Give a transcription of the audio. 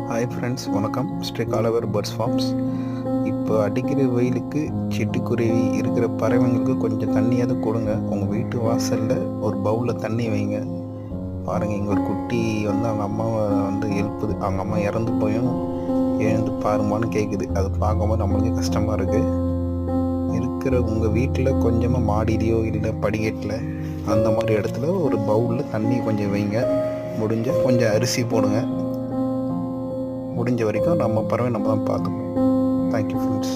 Hi friends, வணக்கம். Sri Kalavar birds farms. இப்போ அடிக்கிற வெயிலுக்கு சிட்டுக்குருவி இருக்கிற பறவைங்களுக்கு கொஞ்சம் தண்ணியாவது கொடுங்க. உங்கள் வீட்டு வாசலில் ஒரு பவுலில் தண்ணி வைங்க. பாருங்கள், இங்கே ஒரு குட்டி வந்து அவங்க அம்மாவை வந்து எழுப்புது. அவங்க அம்மா இறந்து போயும் எழுந்து பாருமான்னு கேட்குது. அது பார்க்கும்போது நம்மளுக்கு கஷ்டமாக இருக்குது. இருக்கிற உங்கள் வீட்டில் கொஞ்சமாக மாடியிலையோ இல்லை படிக்கட்டில் அந்த மாதிரி இடத்துல ஒரு பவுலில் தண்ணி கொஞ்சம் வைங்க. முடிஞ்சால் கொஞ்சம் அரிசி போடுங்க. முடிஞ்ச வரைக்கும் நம்ம பறவை நம்ம தான் பார்த்துக்கணும். Thank you friends.